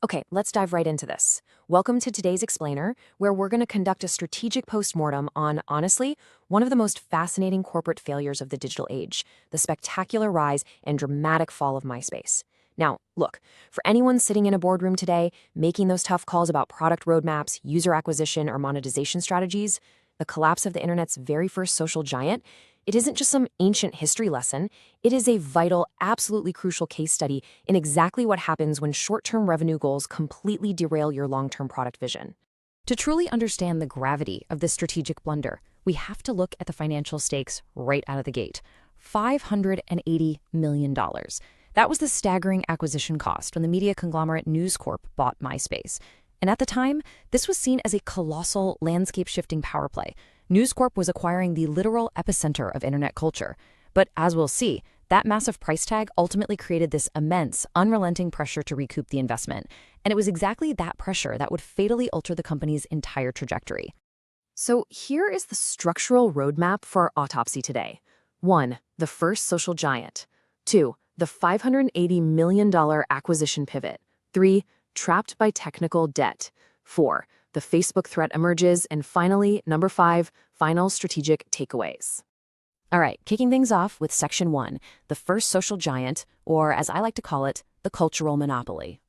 Okay, let's dive right into this. Welcome to today's Explainer, where we're going to conduct a strategic postmortem on, honestly, one of the most fascinating corporate failures of the digital age, the spectacular rise and dramatic fall of MySpace. Now, look, for anyone sitting in a boardroom today, making those tough calls about product roadmaps, user acquisition, or monetization strategies, the collapse of the internet's very first social giant, it isn't just some ancient history lesson. It is a vital, absolutely crucial case study in exactly what happens when short-term revenue goals completely derail your long-term product vision. To truly understand the gravity of this strategic blunder, we have to look at the financial stakes right out of the gate. $580 million. That was the staggering acquisition cost when the media conglomerate News Corp bought MySpace. And at the time, this was seen as a colossal, landscape-shifting power play. News Corp was acquiring the literal epicenter of internet culture. But as we'll see, that massive price tag ultimately created this immense, unrelenting pressure to recoup the investment. And it was exactly that pressure that would fatally alter the company's entire trajectory. So here is the structural roadmap for our autopsy today. 1. The first social giant. 2. The $580 million acquisition pivot. 3. Trapped by technical debt. 4. The Facebook threat emerges. And finally, number 5, final strategic takeaways. All right, kicking things off with Section 1, the first social giant, or as I like to call it, the cultural monopoly.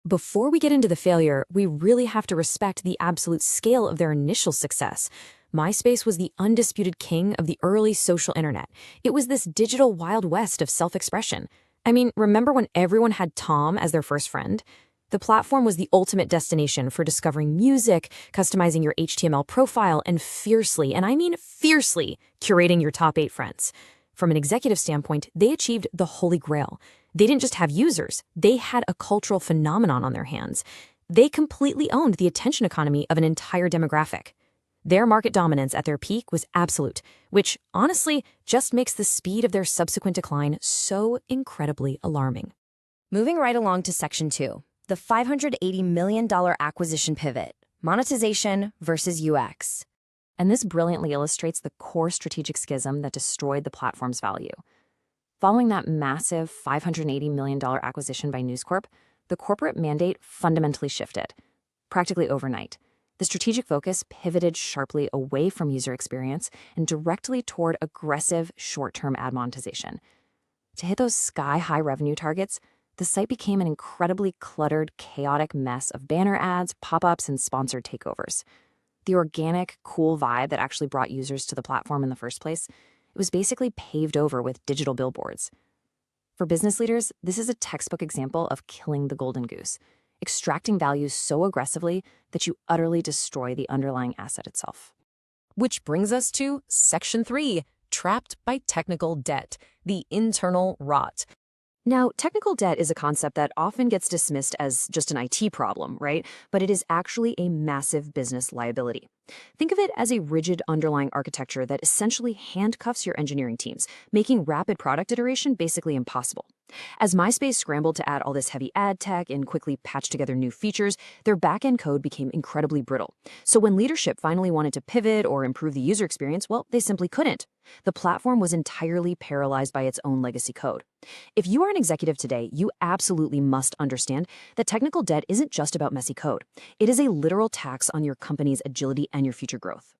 Before we get into the failure, we really have to respect the absolute scale of their initial success. MySpace was the undisputed king of the early social internet. It was this digital Wild West of self-expression. I mean, remember when everyone had Tom as their first friend? The platform was the ultimate destination for discovering music, customizing your HTML profile, and fiercely, and I mean fiercely, curating your top 8 friends. From an executive standpoint, they achieved the holy grail. They didn't just have users, they had a cultural phenomenon on their hands. They completely owned the attention economy of an entire demographic. Their market dominance at their peak was absolute, which honestly just makes the speed of their subsequent decline so incredibly alarming. Moving right along to Section 2. The $580 million acquisition pivot, monetization versus UX. And this brilliantly illustrates the core strategic schism that destroyed the platform's value. Following that massive $580 million acquisition by News Corp, the corporate mandate fundamentally shifted. Practically overnight, the strategic focus pivoted sharply away from user experience and directly toward aggressive short-term ad monetization. To hit those sky-high revenue targets, the site became an incredibly cluttered, chaotic mess of banner ads, pop-ups, and sponsored takeovers. The organic, cool vibe that actually brought users to the platform in the first place, it was basically paved over with digital billboards. For business leaders, this is a textbook example of killing the golden goose, extracting value so aggressively that you utterly destroy the underlying asset itself. Which brings us to Section 3, trapped by technical debt, the internal rot. Now, technical debt is a concept that often gets dismissed as just an IT problem, right? But it is actually a massive business liability. Think of it as a rigid underlying architecture that essentially handcuffs your engineering teams, making rapid product iteration basically impossible. As MySpace scrambled to add all this heavy ad tech and quickly patch together new features, their back-end code became incredibly brittle. So when leadership finally wanted to pivot or improve the user experience, well, they simply couldn't. The platform was entirely paralyzed by its own legacy code. If you are an executive today, you absolutely must understand that technical debt isn't just about messy code. It is a literal tax on your company's agility and your future growth.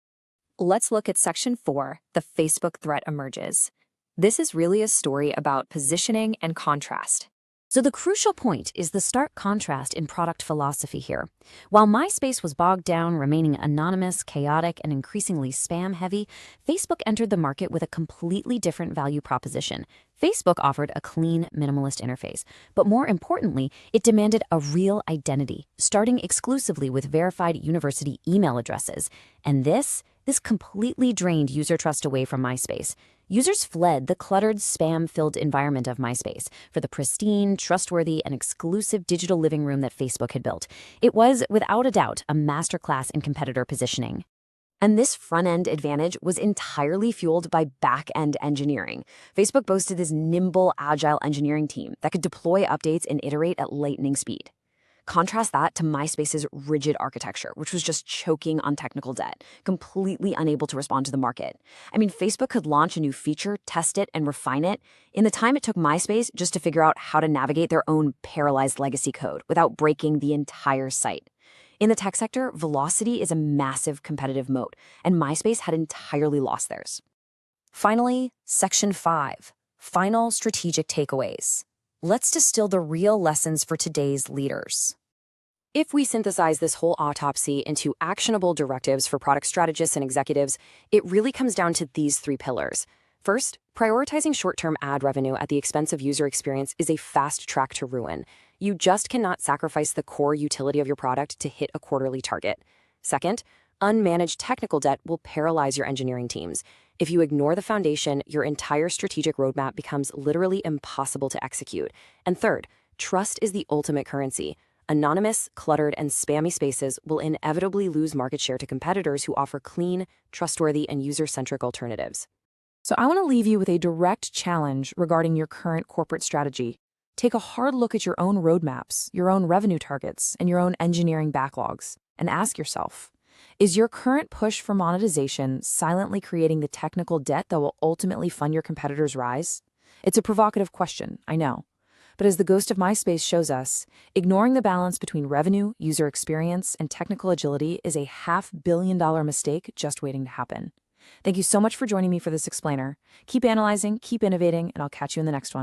Let's look at Section 4, the Facebook threat emerges. This is really a story about positioning and contrast. So the crucial point is the stark contrast in product philosophy here. While MySpace was bogged down, remaining anonymous, chaotic, and increasingly spam-heavy, Facebook entered the market with a completely different value proposition. Facebook offered a clean, minimalist interface, but more importantly, it demanded a real identity, starting exclusively with verified university email addresses. And this completely drained user trust away from MySpace. Users fled the cluttered, spam-filled environment of MySpace for the pristine, trustworthy, and exclusive digital living room that Facebook had built. It was, without a doubt, a masterclass in competitor positioning. And this front-end advantage was entirely fueled by back-end engineering. Facebook boasted this nimble, agile engineering team that could deploy updates and iterate at lightning speed. Contrast that to MySpace's rigid architecture, which was just choking on technical debt, completely unable to respond to the market. I mean, Facebook could launch a new feature, test it, and refine it in the time it took MySpace just to figure out how to navigate their own paralyzed legacy code without breaking the entire site. In the tech sector, velocity is a massive competitive moat, and MySpace had entirely lost theirs. Finally, Section 5, Final Strategic Takeaways. Let's distill the real lessons for today's leaders. If we synthesize this whole autopsy into actionable directives for product strategists and executives, it really comes down to these 3 pillars. First, prioritizing short-term ad revenue at the expense of user experience is a fast track to ruin. You just cannot sacrifice the core utility of your product to hit a quarterly target. Second, unmanaged technical debt will paralyze your engineering teams. If you ignore the foundation, your entire strategic roadmap becomes literally impossible to execute. And third, trust is the ultimate currency. Anonymous, cluttered, and spammy spaces will inevitably lose market share to competitors who offer clean, trustworthy, and user-centric alternatives. So I want to leave you with a direct challenge regarding your current corporate strategy. Take a hard look at your own roadmaps, your own revenue targets, and your own engineering backlogs, and ask yourself, is your current push for monetization silently creating the technical debt that will ultimately fund your competitors' rise? It's a provocative question, I know. But as the ghost of MySpace shows us, ignoring the balance between revenue, user experience, and technical agility is a $500 million mistake just waiting to happen. Thank you so much for joining me for this explainer. Keep analyzing, keep innovating, and I'll catch you in the next one.